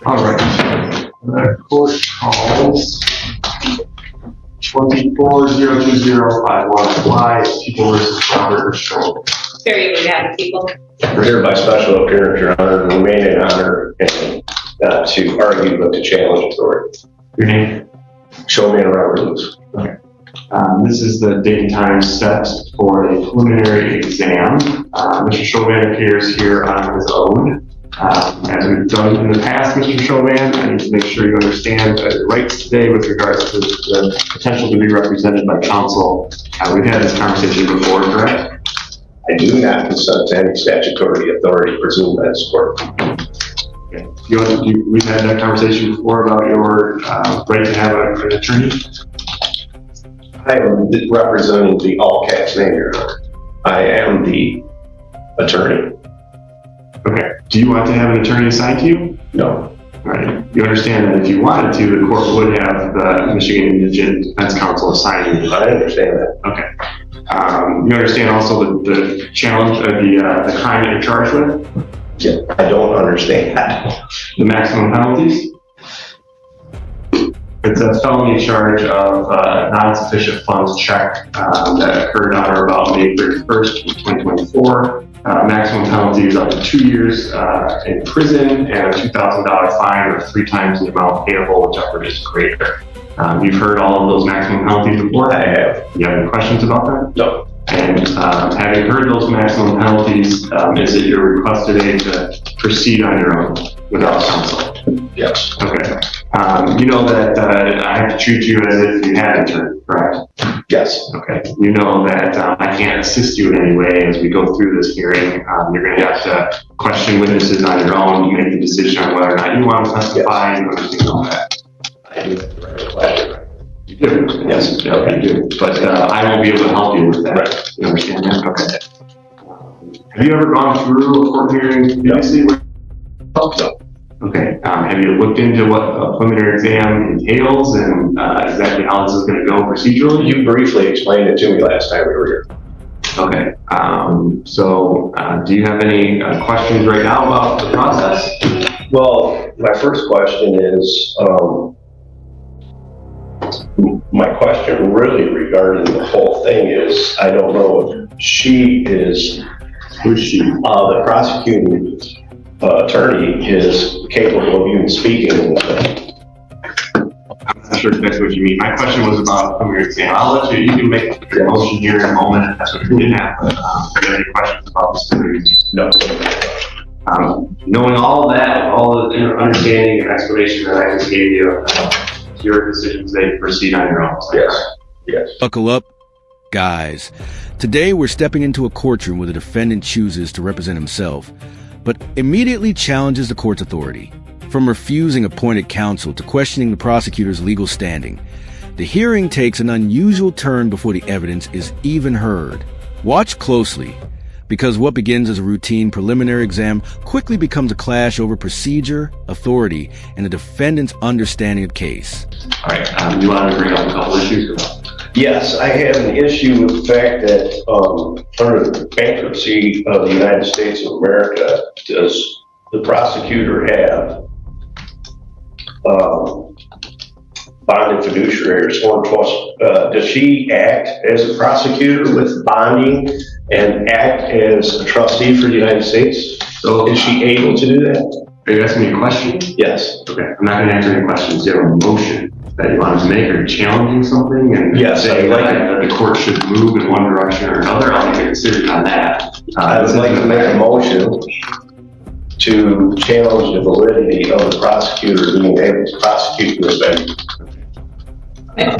All right. The court calls 24-02051Y, People versus Robert Schultz. Very good, yeah, people. We're here by special appearance, Your Honor, and remain in honor and not to argue but to challenge authority. Your name? Chauvin Robert Lewis. Okay. This is the date and time set for a preliminary exam. Mr. Chauvin appears here on his own. As we've done in the past, Mr. Chauvin, I need to make sure you understand your rights today with regards to the potential to be represented by counsel. We've had this conversation before, correct? I do not consent to any statutory authority presumed by this court. Okay. We've had that conversation before about your right to have an attorney? I am representing the all caps name, Your Honor. I am the attorney. Okay. Do you want to have an attorney assigned to you? No. Right. You understand that if you wanted to, the court would have the Michigan Indigent Defense Counsel assign you. I understand that. Okay. You understand also the challenge of the crime that you're charged with? Yeah, I don't understand that. The maximum penalties? It's a felony charge of non-sufficient funds check that occurred on or about May 31st, 2024. Maximum penalty is up to 2 years in prison and a $2,000 fine or 3 times the amount payable, whichever is greater. You've heard all of those maximum penalties before? I have. You have any questions about that? No. And having heard those maximum penalties, is it your request today to proceed on your own without counsel? Yes. Okay. You know that I have to treat you as if you had an attorney, correct? Yes. Okay. You know that I can't assist you in any way as we go through this hearing. You're going to have to question witnesses on your own. You make the decision on whether or not you want to testify. You understand all that. I do have the right to question. You do? Yes. Okay, you do. But I won't be able to help you with that. Right. You understand that? Okay. Have you ever gone through a court hearing previously? No. Okay. Have you looked into what a preliminary exam entails and exactly how this is going to go procedurally? You briefly explained it to me last time we were here. Okay. Do you have any questions right now about the process? Well, my first question is, my question really regarding the whole thing is, I don't know if she is, Who's she? the prosecuting attorney is capable of even speaking in this way. I'm not sure if that's what you mean. My question was about a preliminary exam. I'll let you can make your motion here in a moment if that's what you're getting at, but do you have any questions about this preliminary exam? No. Knowing all of that, all the understanding and explanation that I just gave you, your decision today to proceed on your own. Yes. Yes. Buckle up, guys. Today we're stepping into a courtroom where the defendant chooses to represent himself, but immediately challenges the court's authority. From refusing appointed counsel to questioning the prosecutor's legal standing, the hearing takes an unusual turn before the evidence is even heard. Watch closely, because what begins as a routine preliminary exam quickly becomes a clash over procedure, authority, and the defendant's understanding of case. All right, you want to bring up a couple issues? Yes, I have an issue with the fact that under the bankruptcy of the United States of America, does the prosecutor have bonded fiduciary or sworn trust? Does she act as a prosecutor with bonding and act as a trustee for the United States? So is she able to do that? Are you asking me a question? Yes. Okay, I'm not going to answer any questions. You have a motion that you want to make. Are you challenging something? And yes, saying that the court should move in one direction or another? I'll make a decision on that. I would like to make a motion to challenge the validity of the prosecutor being able to prosecute this venue.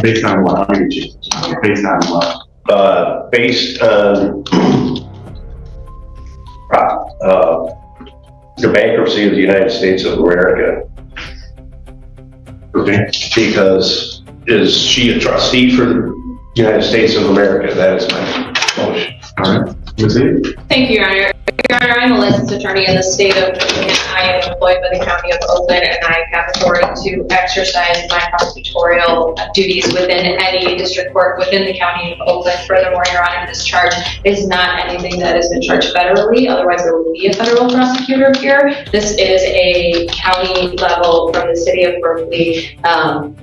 Based on what? Based on what? Based on the bankruptcy of the United States of America. Okay. Because is she a trustee for the United States of America? That is my motion. All right. Ms. Lee? Thank you, Your Honor. Your Honor, I'm a licensed attorney in the state of Michigan. I am employed by the County of Oakland, and I have authority to exercise my prosecutorial duties within any district court within the county of Oakland. Furthermore, Your Honor, this charge is not anything that has been charged federally, otherwise there would be a federal prosecutor here. This is a county level from the city of Berkeley.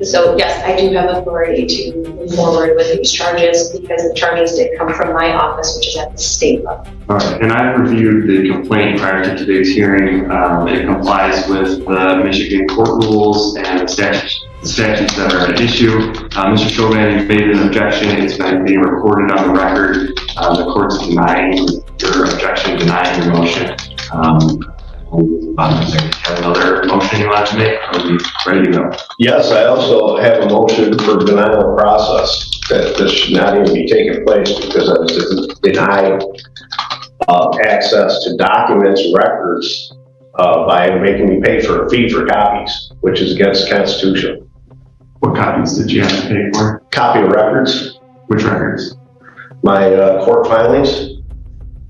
So yes, I do have authority to move forward with these charges because the charges did come from my office, which is at the state level. All right, and I reviewed the complaint prior to today's hearing. It complies with the Michigan court rules and the statutes that are at issue. Mr. Chauvin made an objection. It's been being recorded on the record. The court's denying your objection, denying your motion. Have another motion you want to make? Are we ready to go? Yes, I also have a motion for denial of process, that this should not even be taking place because I was denied access to documents, records, by making me pay for a fee for copies, which is against the Constitution. What copies did you have to pay for? Copy of records, Which records? my court filings,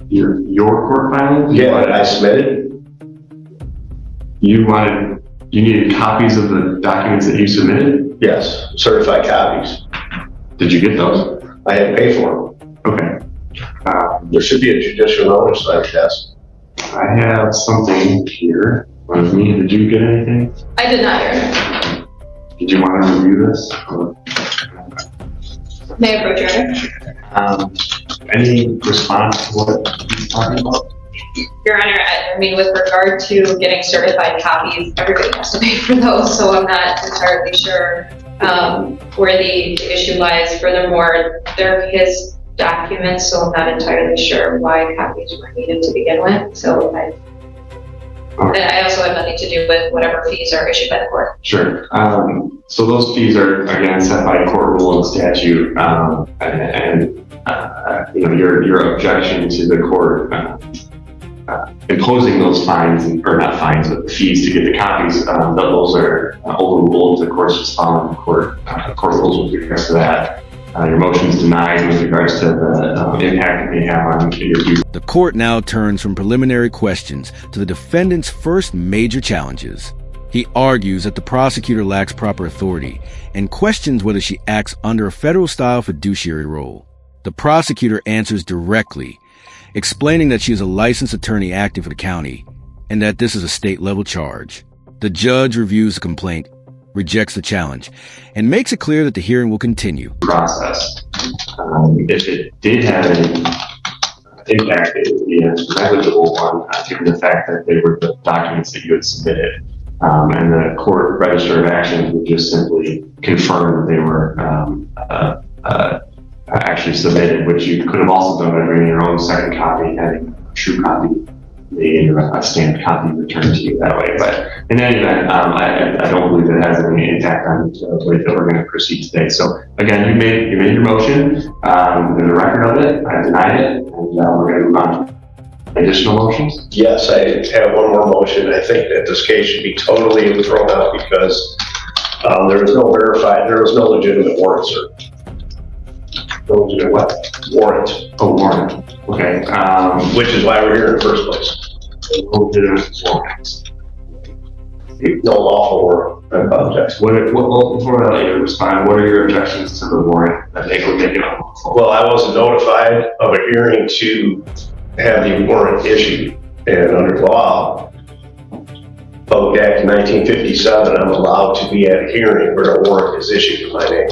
Your court filings? that I submitted. You needed copies of the documents that you submitted? Yes, certified copies. Did you get those? I had to pay for them. Okay. There should be a judicial notice, I guess. I have something here. With me, did you get anything? I did not hear. Did you want to review this? May I approach, Your Honor? Any response to what he's talking about? Your Honor, I mean, with regard to getting certified copies, everybody has to pay for those, so I'm not entirely sure where the issue lies. Furthermore, they're his documents, so I'm not entirely sure why copies were needed to begin with. So and I also have nothing to do with whatever fees are issued by the court. Sure. So those fees are, again, set by court rule and statute, you know, your objection to the court imposing those fines, or not fines, but fees to get the copies, those are overruled. The court's just following the court rules with regards to that. Your motion is denied with regards to the impact it may have on your due. The court now turns from preliminary questions to the defendant's first major challenges. He argues that the prosecutor lacks proper authority and questions whether she acts under a federal-style fiduciary role. The prosecutor answers directly, explaining that she is a licensed attorney acting for the county and that this is a state-level charge. The judge reviews the complaint, rejects the challenge, and makes it clear that the hearing will continue. Process. If it did have any impact, it would be a negligible one, given the fact that they were the documents that you had submitted. And the court register of actions would just simply confirm that they were actually submitted, which you could have also done by bringing your own second copy, having a true copy made, or a stamped copy returned to you that way. But in any event, I don't believe it has any impact on the way that we're going to proceed today. So again, you made your motion. There's a record of it. I denied it, and we're going to move on. Additional motions? Yes, I have one more motion. I think that this case should be totally thrown out because there was no legitimate warrant, sir. No legitimate what? Warrant. Oh, warrant. Okay. Which is why we're here in the first place. No legitimate warrants. No lawful warrant. I apologize. Before I let you respond, what are your objections to the warrant that they would make it unlawful? Well, I wasn't notified of a hearing to have the warrant issued, and under law, Public Act 1957, I'm allowed to be at a hearing where a warrant is issued in my name.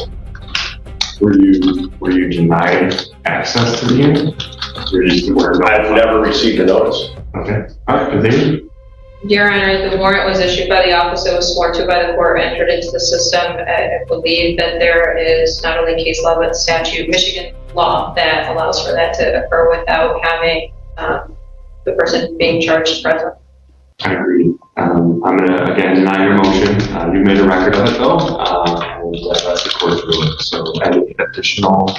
Were you denied access to the hearing? I've never received a notice. Okay. All right. Continue. Your Honor, the warrant was issued by the office. It was sworn to by the court, entered into the system. I believe that there is not only case law, but statute, Michigan law, that allows for that to occur without having the person being charged present. I agree. I'm going to, again, deny your motion. You made a record of it, though, and that's the court's ruling. So any additional?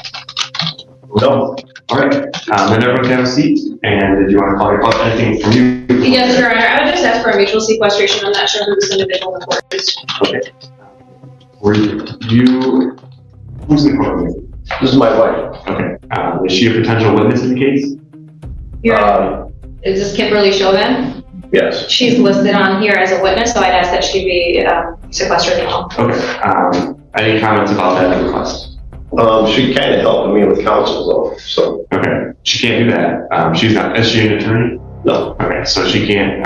No. All right. Then everyone can have a seat. And did you want to call your anything from you? Yes, Your Honor. I would just ask for a mutual sequestration. I'm not sure who this individual in the court is. Okay. Who's in court with you? This is my wife. Okay. Is she a potential witness in the case? Your Honor, is this Kimberly Chauvin? Yes. She's listed on here as a witness, so I'd ask that she be sequestered as well. Okay, any comments about that request? She kind of helped me with counsel though, so. Okay, she can't do that. She's not, is she an attorney? No. Okay, so she can't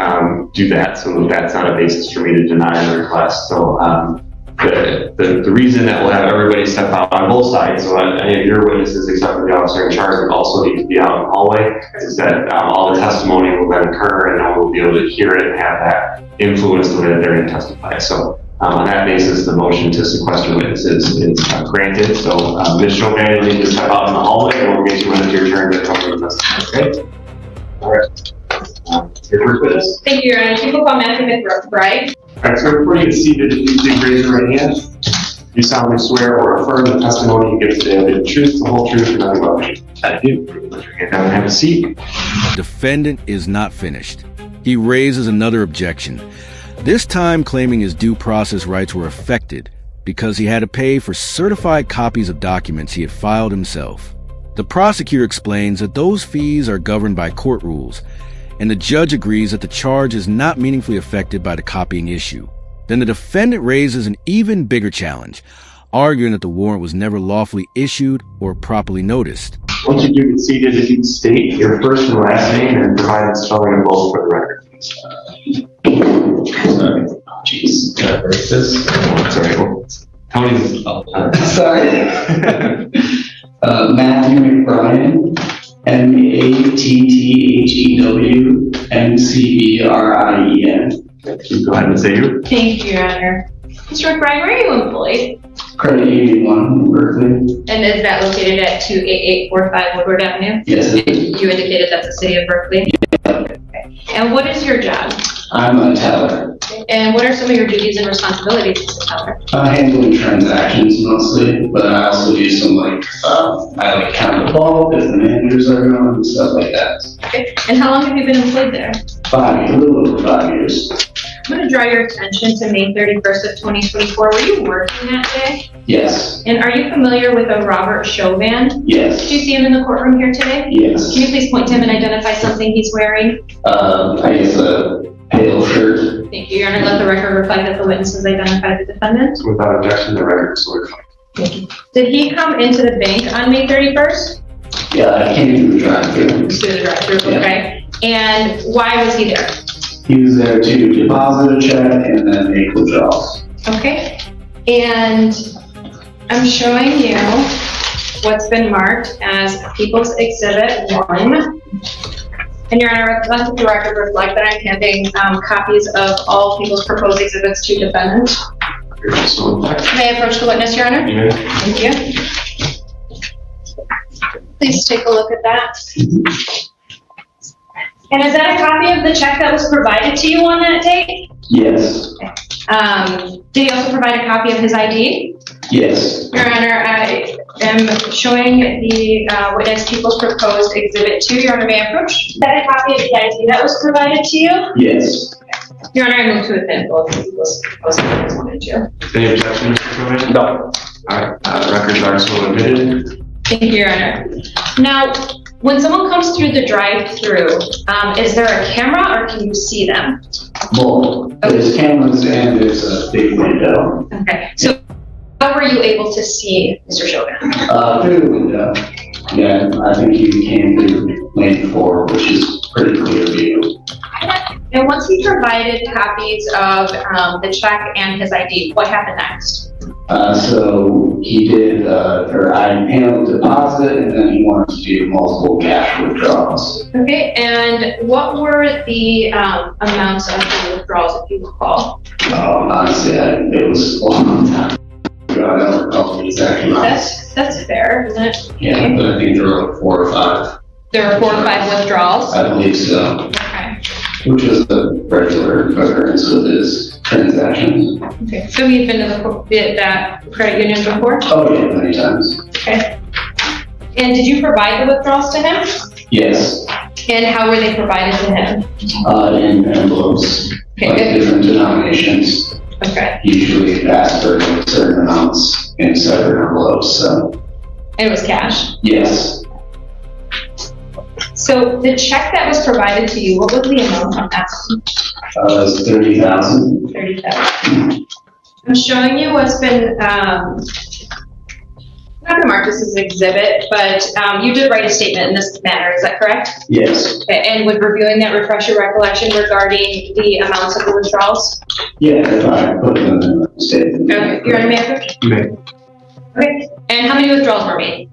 do that, so that's not a basis for me to deny the request. So the reason that we'll have everybody step out on both sides, so that any of your witnesses except for the officer in charge would also need to be out in the hallway, is that all the testimony will then occur and then we'll be able to hear it and have that influence the way that they're going to testify. So on that basis, the motion to sequester witnesses is granted. So Ms. Chauvin, you'll need to step out in the hallway and we'll get you when it's your turn to come to the testimony. Okay? All right. Your first witness. Thank you, Your Honor. People call Matthew McBride. All right, so before you get seated, if you please raise your right hand. You solemnly swear or affirm the testimony you give today will be the truth, the whole truth, and nothing but the truth. I do. Put your hand down and have a seat. Defendant is not finished. He raises another objection, this time claiming his due process rights were affected because he had to pay for certified copies of documents he had filed himself. The prosecutor explains that those fees are governed by court rules, and the judge agrees that the charge is not meaningfully affected by the copying issue. Then the defendant raises an even bigger challenge, arguing that the warrant was never lawfully issued or properly noticed. Once you do get seated, if you can state your first and last name and provide the spelling of both for the record. Sorry. Jeez. Can I break this? Sorry. Tony's. Sorry. Matthew McBride, MATTHEW MCBRIEN. Go ahead and say you. Thank you, Your Honor. Mr. McBride, where are you employed? Credit Union 1, Berkeley. And is that located at 28845 Woodward Avenue? Yes, it is. You indicated that's the city of Berkeley? Okay. And what is your job? I'm a teller. And what are some of your duties and responsibilities as a teller? Handling transactions mostly, but I also do some I count the ball if the managers are around and stuff like that. Okay. And how long have you been employed there? 5 years, a little over 5 years. I'm going to draw your attention to May 31st of 2024. Were you working that day? Yes. And are you familiar with a Robert Chauvin? Yes. Did you see him in the courtroom here today? Yes. Can you please point to him and identify something he's wearing? I guess a pale shirt. Thank you, Your Honor. Let the record reflect that the witness has identified the defendant. Without objection, the record is certified. Did he come into the bank on May 31st? Yeah, I came through the drive-thru. Through the drive-thru, Yeah. okay. And why was he there? He was there to deposit a check and then make withdrawals. Okay. And I'm showing you what's been marked as People's Exhibit 1. And Your Honor, let the record reflect that I'm handing copies of all People's Proposed Exhibits to defendant. May I approach the witness, Your Honor? Yeah. Thank you. Please take a look at that. And is that a copy of the check that was provided to you on that date? Yes. Did he also provide a copy of his ID? Yes. Your Honor, I am showing the witness People's Proposed Exhibit 2. Your Honor, may I approach? Is that a copy of the ID that was provided to you? Yes. Your Honor, I move to admit both of People's Proposed Exhibits 1 and 2. Any objection, Mr. Chauvin? No. All right, records are so admitted. Thank you, Your Honor. Now, when someone comes through the drive-through, is there a camera or can you see them? Both. There's cameras and there's a big window. Okay, so how were you able to see Mr. Chauvin? Through the window. Yeah, I think he came through lane 4, which is pretty clear view. And once he provided copies of the check and his ID, what happened next? So he did, I handled deposit and then he wanted to do multiple cash withdrawals. Okay, and what were the amounts of the withdrawals, if you recall? Honestly, it was a long time ago. I don't recall the exact amounts. That's fair, isn't it? Yeah, but I think there were like 4 or 5. There were 4 or 5 withdrawals? I believe so. Okay. Which is a regular occurrence with his transactions. Okay, so you've been to that credit union before? Oh yeah, many times. Okay. And did you provide the withdrawals to him? Yes, And how were they provided to him? in envelopes, like different denominations. Okay. Usually ask for certain amounts in separate envelopes, so And it was cash? yes. So the check that was provided to you, what was the amount on that? It's 30,000. 30,000. I'm showing you what's been, I'm not gonna mark this as an exhibit, but you did write a statement in this matter, is that correct? Yes. Okay, and with reviewing that, refresh your recollection regarding the amounts of the withdrawals? Yeah, if I put it in the statement. Okay, you're on Mayor Coach? You may. Okay, and how many withdrawals were made?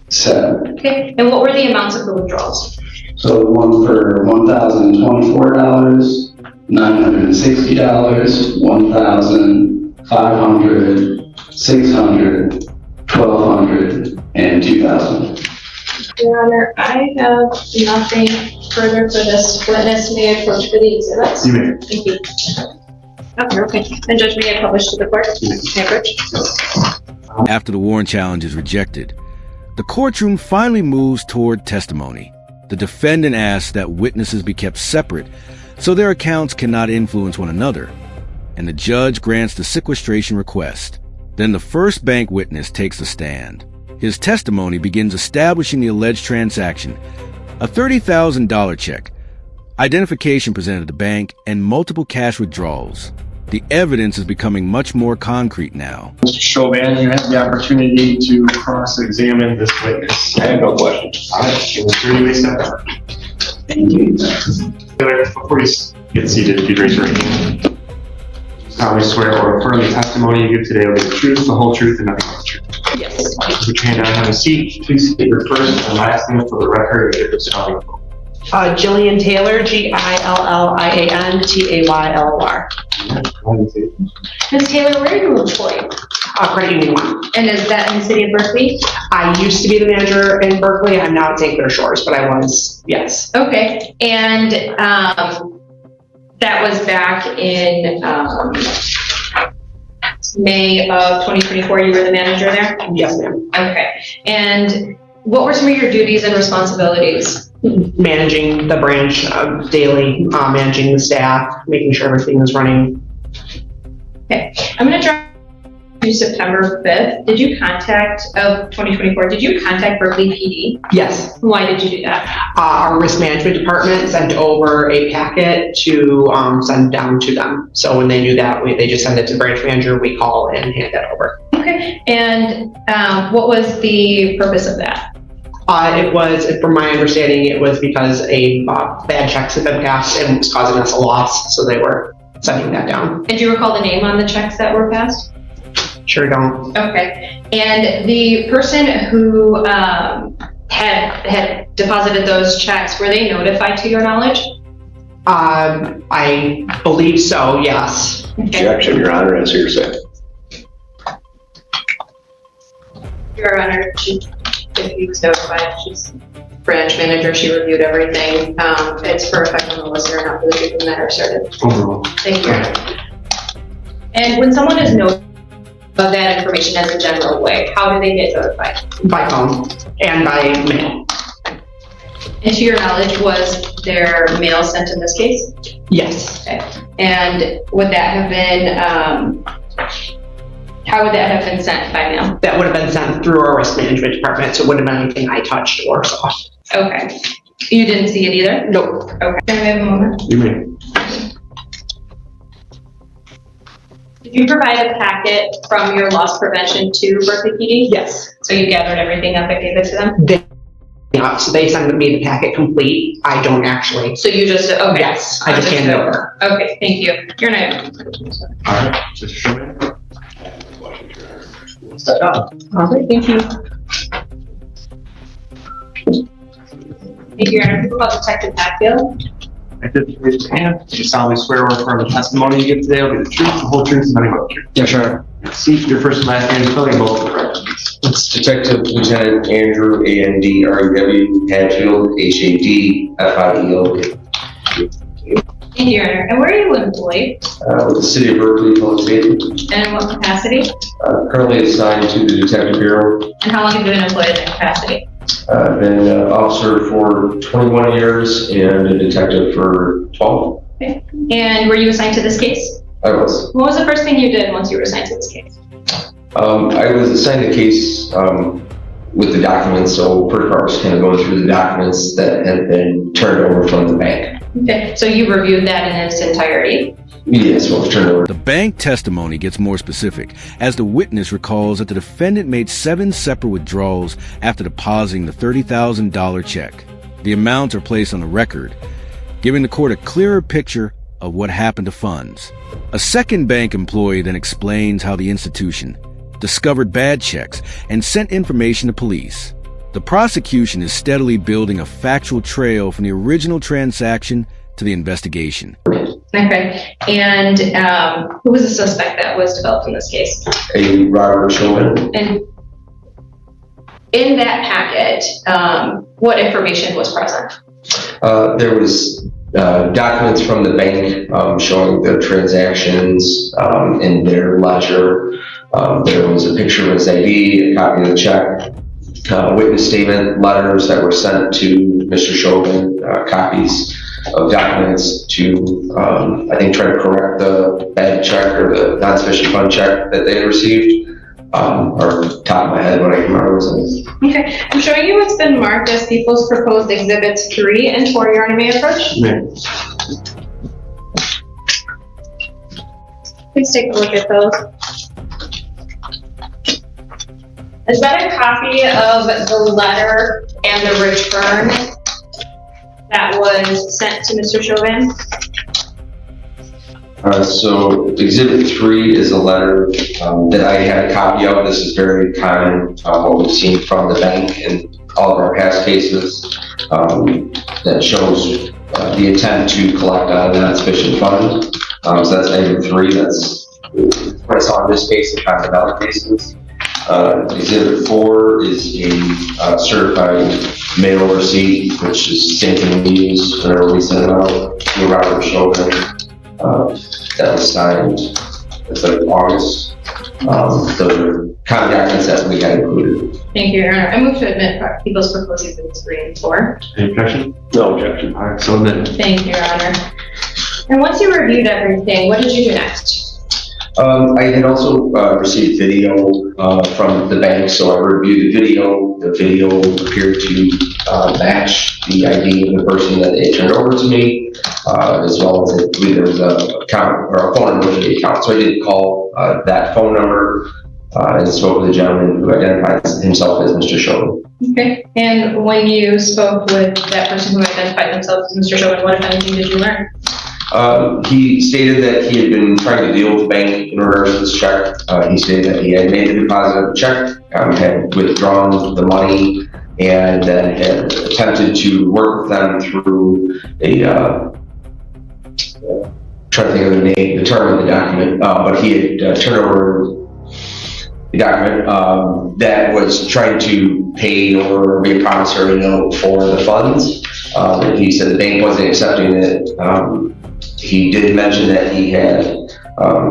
7. Okay, and what were the amounts of the withdrawals? So one for $1,024, $960, $1,500, $600, $1,200, and $2,000. Your Honor, I have nothing further for this witness. May I approach for the exhibits? You may. Thank you. Okay, okay. And Judge, may I publish to the court? May I approach? After the warrant challenge is rejected, the courtroom finally moves toward testimony. The defendant asks that witnesses be kept separate so their accounts cannot influence one another, and the judge grants the sequestration request. Then the first bank witness takes the stand. His testimony begins establishing the alleged transaction, a $30,000 check, identification presented at the bank, and multiple cash withdrawals. The evidence is becoming much more concrete now. Mr. Chauvin, you have the opportunity to cross-examine this witness. I have no questions. All right, Mr. You may step up. Thank you. Before you get seated, if you raise your hand. Solemnly swear or affirm the testimony you give today will be the truth, the whole truth, and nothing but the truth. Yes. Put your hand down and have a seat. Please state your first and last name for the record and give the spelling. Jillian Taylor, GILLIANTAYLOR. Ms. Taylor, where are you employed? Credit Union 1. And is that in the city of Berkeley? I used to be the manager in Berkeley. I'm now at St. Clair Shores, but I was, yes. Okay, and that was back in May of 2024, you were the manager there? Yes, ma'am. Okay, and what were some of your duties and responsibilities? Managing the branch daily, managing the staff, making sure everything is running. Okay, I'm gonna drop to September 5th. Did you contact, of 2024, did you contact Berkeley PD? Yes. Why did you do that? Our risk management department sent over a packet to send down to them. So when they knew that, they just send it to the branch manager, we call and hand that over. Okay, and what was the purpose of that? It was, from my understanding, it was because bad checks had been passed and was causing us a loss, so they were sending that down. And do you recall the name on the checks that were passed? Sure don't. Okay, and the person who had deposited those checks, were they notified to your knowledge? I believe so, yes. Okay. Objection, Your Honor, that's hearsay. Your Honor, if you was notified, she's branch manager, she reviewed everything. It's for effect on the listener, not for the people that are started. Overruled. Thank you, Your Honor. And when someone is notified of that information as a general way, how do they get notified? By phone and by mail. And to your knowledge, was their mail sent in this case? Yes. Okay. And would that have been, how would that have been sent by mail? That would have been sent through our risk management department, so it wouldn't have been anything I touched or saw. Okay. You didn't see it either? Nope. Okay. Can we have a moment? You may. Did you provide a packet from your loss prevention to Berkeley PD? Yes. So you gathered everything up and gave it to them? So they send me the packet complete. I don't actually. So you just, okay. Yes, I just hand it over. Okay, thank you. Your name. All right, Mr. Chauvin. All right, thank you. Thank you, Your Honor. People call Detective Hatfield. I did raise your hand. Do you solemnly swear or affirm the testimony you give today will be the truth, the whole truth, and nothing but the truth? Yeah, sure. Seat your first and last name, spelling both for the record, please. It's Detective Lieutenant Andrew ANDREW Hadfield HADFIELD Thank you, Your Honor. And where are you employed? with the City of Berkeley Public Safety. And in what capacity? Currently assigned to the Detective Bureau. And how long have you been employed in that capacity? I've been an officer for 21 years and a detective for 12. Okay. And were you assigned to this case? I was. What was the first thing you did once you were assigned to this case? I was assigned a case with the documents, so first part was kind of going through the documents that had been turned over from the bank. Okay, so you reviewed that in its entirety? Yes, what was turned over. The bank testimony gets more specific, as the witness recalls that the defendant made 7 separate withdrawals after depositing the $30,000 check. The amounts are placed on the record, giving the court a clearer picture of what happened to funds. A second bank employee then explains how the institution discovered bad checks and sent information to police. The prosecution is steadily building a factual trail from the original transaction to the investigation. Okay, and who was the suspect that was developed in this case? A Robert Shulman. And in that packet, what information was present? There was documents from the bank showing the transactions in their ledger. There was a picture of his ID, a copy of the check, witness statement, letters that were sent to Mr. Chauvin, copies of documents to, I think, try to correct the bad check or the non-sufficient fund check that they had received. Or top of my head, what I can remember was. Okay, I'm showing you what's been marked as People's Proposed Exhibits 3 and 4. Your Honor, may I approach? Please take a look at those. Is that a copy of the letter and the return that was sent to Mr. Chauvin? So Exhibit 3 is a letter that I had a copy of. This is very common, what we've seen from the bank in all of our past cases, that shows the attempt to collect on a non-sufficient fund. So that's Exhibit 3. That's what I saw in this case and kind of other cases. Exhibit 4 is a certified mail receipt, which is the same thing we use whenever we send it out to Robert Chauvin. That was signed, it's like August. Those are kind of documents that we had included. Thank you, Your Honor. I move to admit People's Proposed Exhibits 3 and 4. Any objection? No objection. All right, so then, Thank you, Your Honor. And once you reviewed everything, what did you do next? I had also received video from the bank, so I reviewed the video. The video appeared to match the ID of the person that they turned over to me, as well as I believe there was a account or a phone number for the account. So I did call that phone number and spoke with a gentleman who identified himself as Mr. Chauvin. Okay. And when you spoke with that person who identified themselves as Mr. Chauvin, what, if anything, did you learn? He stated that he had been trying to deal with the bank in regards to this check. He stated that he had made the deposit of the check, had withdrawn the money, and then had attempted to work with them through a, trying to think of the name, the term of the document, but he had turned over the document that was trying to pay or be a promissory note for the funds. He said the bank wasn't accepting it. He did mention that he had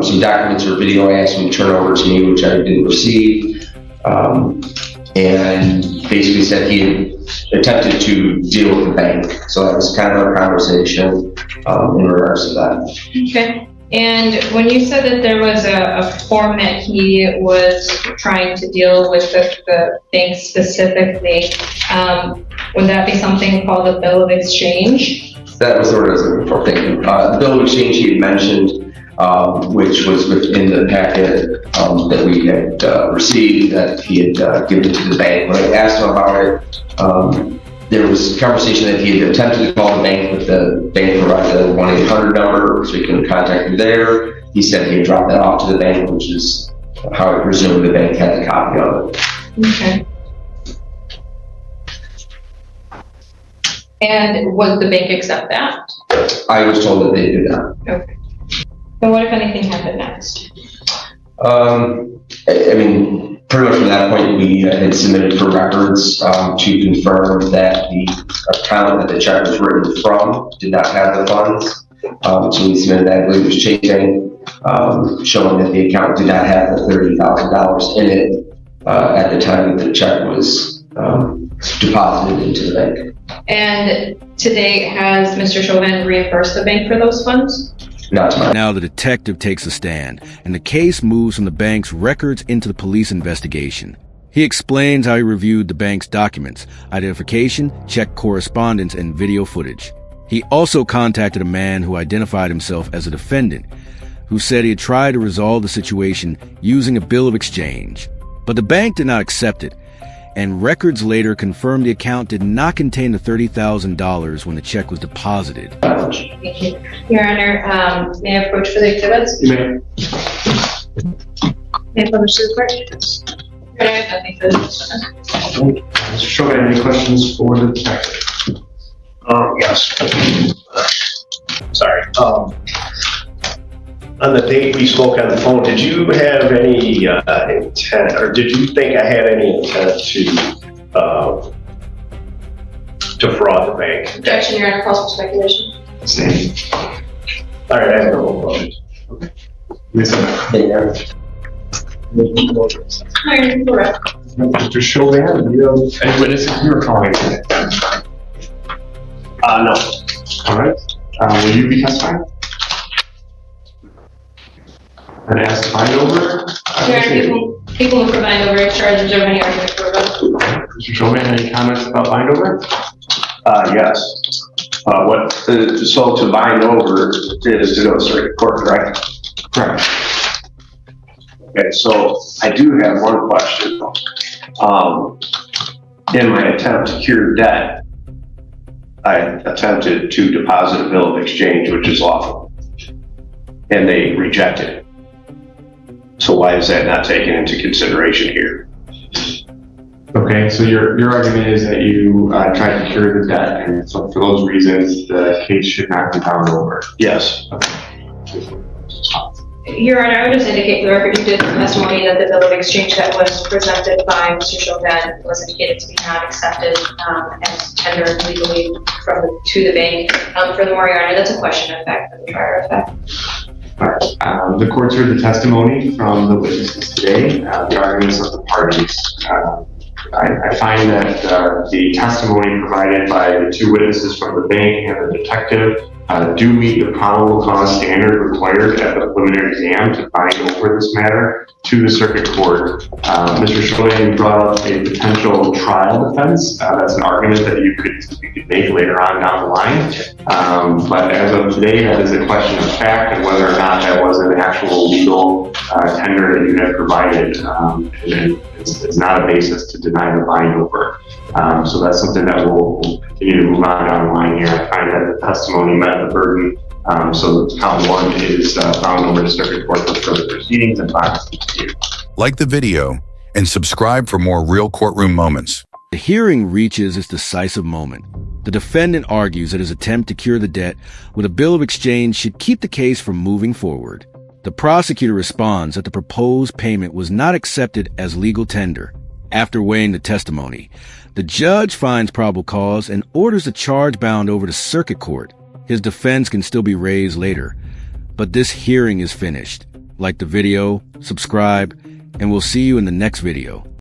some documents or video I asked him to turn over to me, which I didn't receive, and basically said he had attempted to deal with the bank. So that was kind of a conversation in regards to that. Okay. And when you said that there was a form that he was trying to deal with the bank specifically, would that be something called a bill of exchange? That was the word I was looking for. Thank you. The bill of exchange he had mentioned, which was within the packet that we had received, that he had given to the bank. When I asked him about it, there was conversation that he had attempted to call the bank, but the bank provided a 1-800 number, so he couldn't contact me there. He said he had dropped that off to the bank, which is how I presume the bank had a copy of it. Okay. And would the bank accept that? I was told that they did not. Okay. So what, if anything, happened next? I mean, pretty much from that point, we had submitted for records to confirm that the account that the check was written from did not have the funds. So we submitted that. I believe it was chasing, showing that the account did not have the $30,000 in it at the time that the check was deposited into the bank. And to date, has Mr. Chauvin reimbursed the bank for those funds? Not to my Now the detective takes a stand, and the case moves from the bank's records into the police investigation. He explains how he reviewed the bank's documents, identification, check correspondence, and video footage. He also contacted a man who identified himself as a defendant, who said he had tried to resolve the situation using a bill of exchange. But the bank did not accept it, and records later confirmed the account did not contain the $30,000 when the check was deposited. Thank you. Your Honor, may I approach for the exhibits? You may. May I publish the report? Your Honor, I have nothing further. Mr. Chauvin, any questions for the detective? Yes. Sorry. On the date we spoke on the phone, did you have any intent, or did you think I had any intent to fraud the bank? Objection, Your Honor, calls for speculation. Same. All right, I have no more questions. Ms. Beck. Your Honor, correct. Mr. Chauvin, do you have any witnesses you are calling today? No. All right. Will you be testifying? And ask to find over? Your Honor, people who provide over charges or any argument for a vote. Mr. Chauvin, any comments about bind over? Yes. So to bind over is to go to circuit court, correct? Correct. Okay, so I do have one question. In my attempt to cure debt, I attempted to deposit a bill of exchange, which is lawful, and they rejected it. So why is that not taken into consideration here? Okay, so your argument is that you tried to cure the debt, and so for those reasons, the case should not be bound over. Yes. Your Honor, I would just indicate for the record, you did testimony that the bill of exchange that was presented by Mr. Chauvin was indicated to be not accepted as tendered legally to the bank. Furthermore, Your Honor, that's a question of fact, the prior effect. All right. The court's heard the testimony from the witnesses today, the arguments of the parties. I find that the testimony provided by the two witnesses from the bank and the detective do meet the probable cause standard required at the preliminary exam to bind over this matter to the circuit court. Mr. Chauvin brought up a potential trial defense. That's an argument that you could make later on down the line. But as of today, that is a question of fact and whether or not that was an actual legal tender that you had provided. And it's not a basis to deny the bind over. So that's something that we'll continue to move on down the line here. I find that the testimony met the burden. So count one is bound over to circuit court for further proceedings and fines. Like the video and subscribe for more real courtroom moments. The hearing reaches its decisive moment. The defendant argues that his attempt to cure the debt with a bill of exchange should keep the case from moving forward. The prosecutor responds that the proposed payment was not accepted as legal tender. After weighing the testimony, the judge finds probable cause and orders the charge bound over to circuit court. His defense can still be raised later, but this hearing is finished. Like the video, subscribe, and we'll see you in the next video.